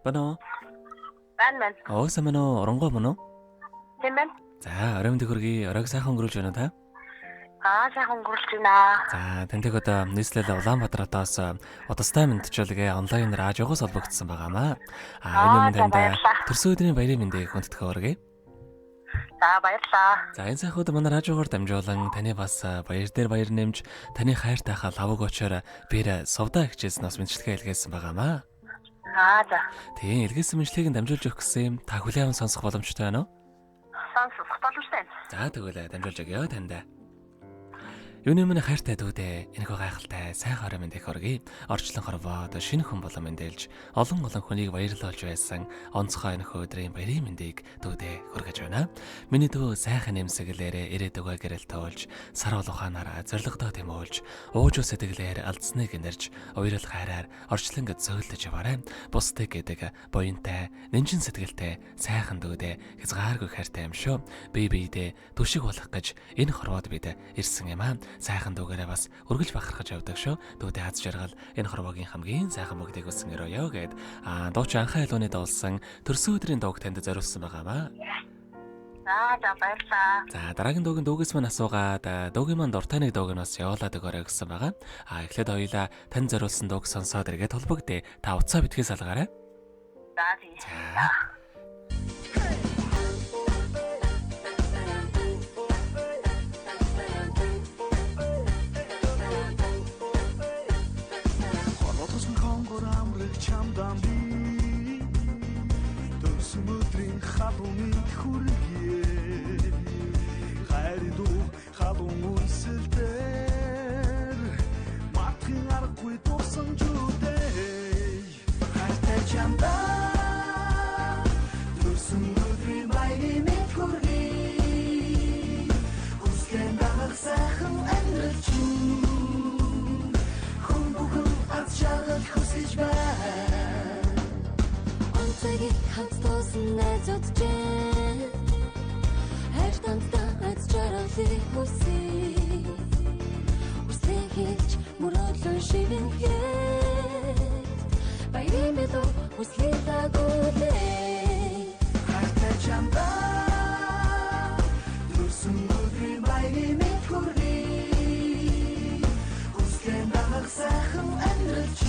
Бано. Байна. Ооса мано оронгоо моно. Тийм байна. За, оройн төгөргий оройг сайхан өнгөрүүлж байна та. Сайхан өнгөрүүлж байна. За, тэнтэйг одоо нийслэл Улаанбаатаратаас удастай мэдчилгээ онлайнаар аажоогоос холбогдсон байгаамаа. Энэ юм танд төрсөн өдрийн баярын мэндийг хүндэтгэх өргөе. За, баярлалаа. За, энэ сайхууд манай радиогоор дамжуулан таны бас баяр дээр баяр нэмж таны хайртайхаа лавг очоор бээр сувда хичээсэн бас мэдчилгээ илгээсэн байгаамаа. За. Тийм, илгээсэн мэдчилгээг дамжуулж өгөх гэсэн юм та хүлээвэн сонсох боломжтой байна уу? Сонсох боломжтой. За, тэгвэл дамжуулж өгье танд. Юуны минь хайртай дүүдээ энэхүү гайхалтай сайхан орой мэндийг хүргэе. Орчлон хорвоод шинэ хүн болон мэндэлж олон хүнийг баярлуулж байсан онцгой энэхүү өдрийн баярын мэндийг дүүдээ хүргэж байна. Миний дүү сайхан нэмсэглээрээ ирээдүгөө гэрэл тоолж, сар улууханаараа зоригтой тэмүүлж, ууж сэтгэлээр алдсныг инэрж, уярал хайраар орчлон зөөлөж яваарай. Бусдыг гэдэг буянтай, нэнжин сэтгэлтэй сайхан дүүдээ хязгааргүй хайртай юм шүү. Би биедээ түшиг болох гэж энэ хорвоод бид ирсэн юм аа. Сайхан дүүгээрээ бас үргэлж бахархаж явдаг шүү. Дүүдээ аз жаргал энэ хорвогийн хамгийн сайхан бүгдийг өссөн өрөөё гэд дууч анхаа ялууны дуулсан төрсөн өдрийн дууг танд зориулсан байгаамаа. За, баярлалаа. За, дараагийн дуугийн дуугээс мань асуугаад дуугийн манд дуртай нэг дууг нь бас явуулаад өгөөрэй гэсэн байгаа. Эхлээд хоёулаа танд зориулсан дууг сонсоод эргээд холбогдъё. Та уцаа битгий салгаарай. За, тийм. Чамдан би төрсөн өдрийн халуун хүргэе хайрдуу халуун үлсэлтээр матхин аргагүй дурсан жүдэй хайртай чамдан төрсөн өдрийн баярын хүргэе хүслэн дагах сайхан амьдралч хүн бүхэн аз жаргал хүсэж байна. Онцгийг хатсан найзууд чинь хайр тантаа аз жаргалыг хүсье. Үсээ хийж мөрөдлөн шивэн хэд баярын мэдээ хүслээ дагуулээ. Хайртай чамдаа төрсөн өдрийн баярын хүргэе хүслээ дагах сайхан амьдралч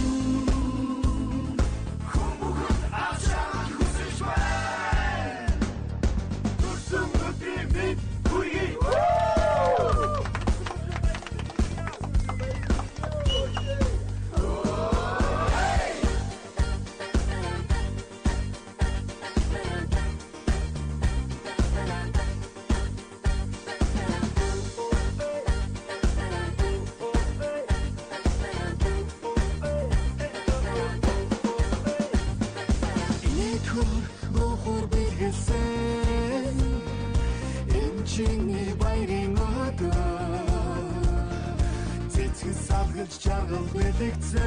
жаргал бэлэгцэн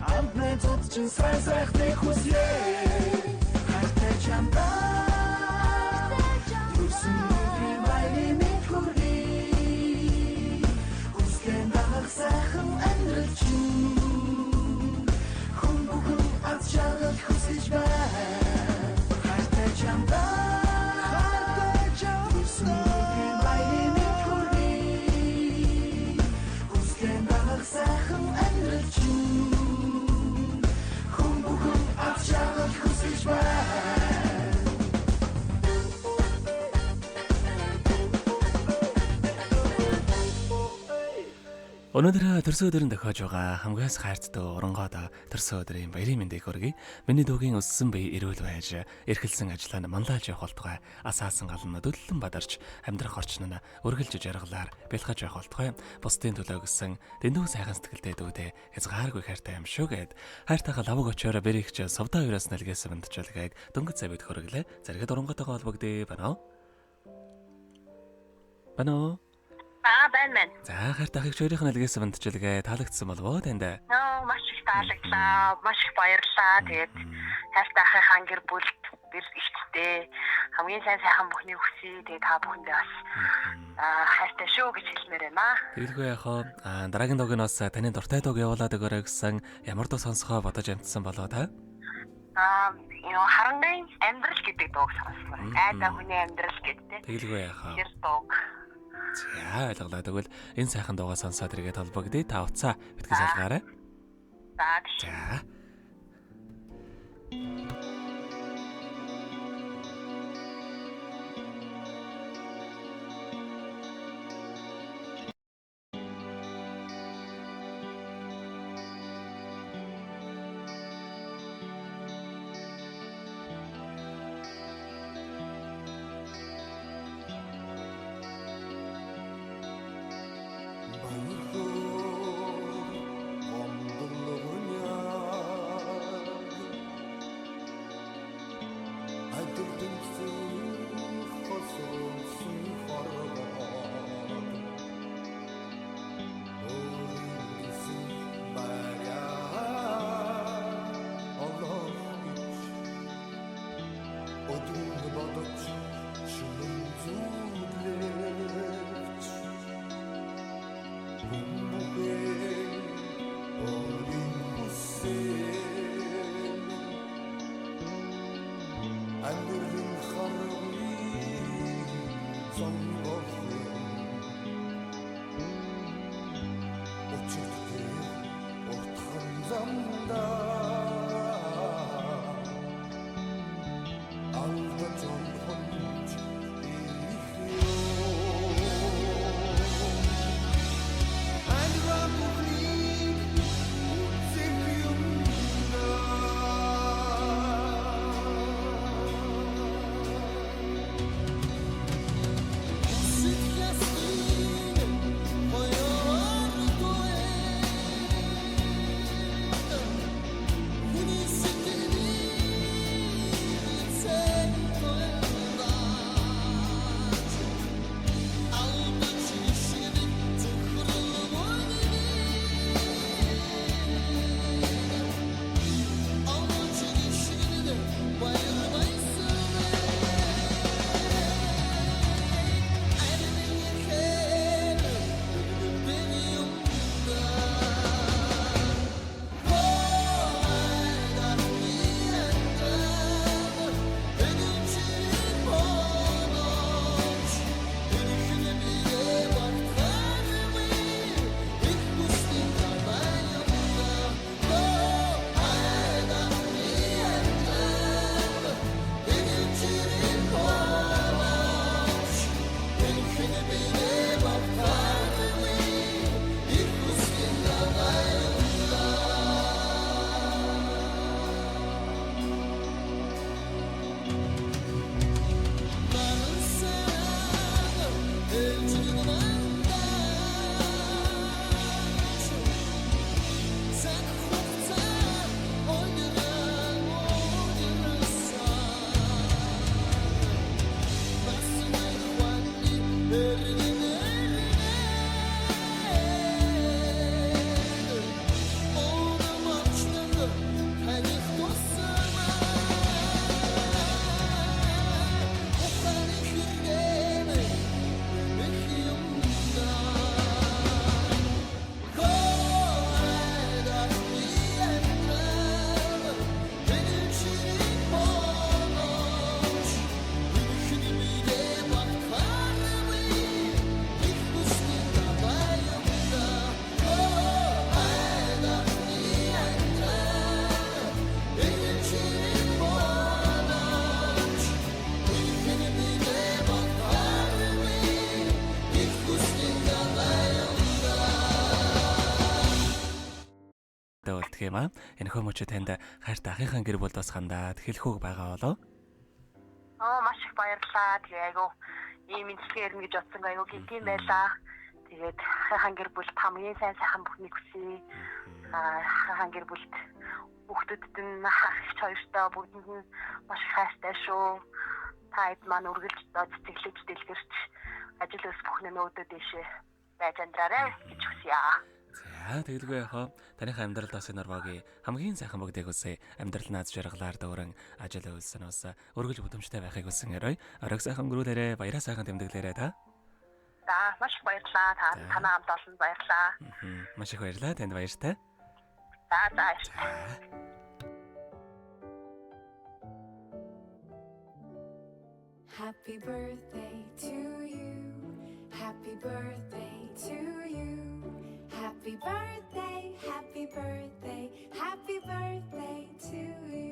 амтнай цодчин сайн сайхныг хүсье хайртай чамдаа төрсөн өдрийн баярын хүргэе хүслэн дагах сайхан амьдралч хүн бүхэн аз жаргал хүсэж байна хайртай чамдаа сайхан амьдралч хүн бүхэн аз жаргал хүсэж байна. Өнөөдөр төрсөн өдрийн тохиож байгаа хамгийн хайрцтай оронгоод төрсөн өдрийн баярын мэндийг хүргэе. Миний дүүгийн өссөн бие эрүүл байж, эрхэлсэн ажлаа нь манлайлж явах болтугай. Асаасан галан дөллөн бадарч амьдрах орчин нь өргөлж жаргалаар бэлгэж явах болтугай. Бусдын төлөө гэсэн дэндүү сайхан сэтгэлтэй дүүдээ хязгааргүй хайртай юм шүү гэд. Хайртайгаа лавг очоор бэрэгч сувда хоёроос нэлгээсэн бандчилгааг дөнгөж завид хүргэлээ. Зэрэгэд оронгоотойгоо холбогдъё байна. Байна. Байна. За, хайртай их чөөрийнх нь нэлгээсэн бандчилгээ таалагдсан болов уу танд? Маш их таалагдлаа. Маш их баярлалаа. Тэгээд хайртай ахыхаа гэр бүлд өдөр ичтэй хамгийн сайн бүхний хүсье. Тэгээ та бүхэндээ бас хайртай шүү гэж хэлмээр байна. Тэгэлгүй яхаа дараагийн дууг нь бас таны дуртай дууг явуулаад өгөөрэй гэсэн ямар дуу сонсохоо бодож амтсан болоо та? Харангийн амьдрал гэдэг дууг сонслоо. Айда хүний амьдрал гэдэг. Тэгэлгүй яхаа. Тэр дууг. За ойлголоо. Тэгвэл энэ сайхан дуугаа сонсоод иргээд холбогдъё. Та уцаа битгий салгаарай. За. болдго юм аа. Энэхүү мөчөө танд хайртай ахынхаа гэр бүл тусгандаа хэлэхүүг байгаа болов. Маш их баярлалаа. Тэгээ айгу ийм мэдлэгээ ирнэ гэж бодсон айгу гинтийн байлаа. Тэгээд ахынхаа гэр бүлд хамгийн сайхан бүхний хүсье. Ахынхаа гэр бүлд хүүхдүүдэд нь ах хоёртой бүгдэнд нь маш их хайртай шүү. Таад маань үргэлж цэцэглэж дэлгэрч ажил өс бүхний нөөдөө дэшээ байж амьдраарай гэж хүсье. За тэгэлгүй яхаа таныхаа амьдралд бас энэ орвогийн хамгийн сайхан бүгдийг үсэ амьдрал наад жаргалаар дөөрөн ажил үйлсэн ус өргөж бүдэмжтэй байхыг хүсэн өрөө оройг сайхан өнгөрүүлээрэ баяраа сайхан тэмдэглээрэ та. За маш их баярлалаа. Танаа хамт олон баярлалаа. Маш их баярлалаа танд баяртай. За. Happy birthday to you. Happy birthday to you. Happy birthday, happy birthday, happy birthday to you.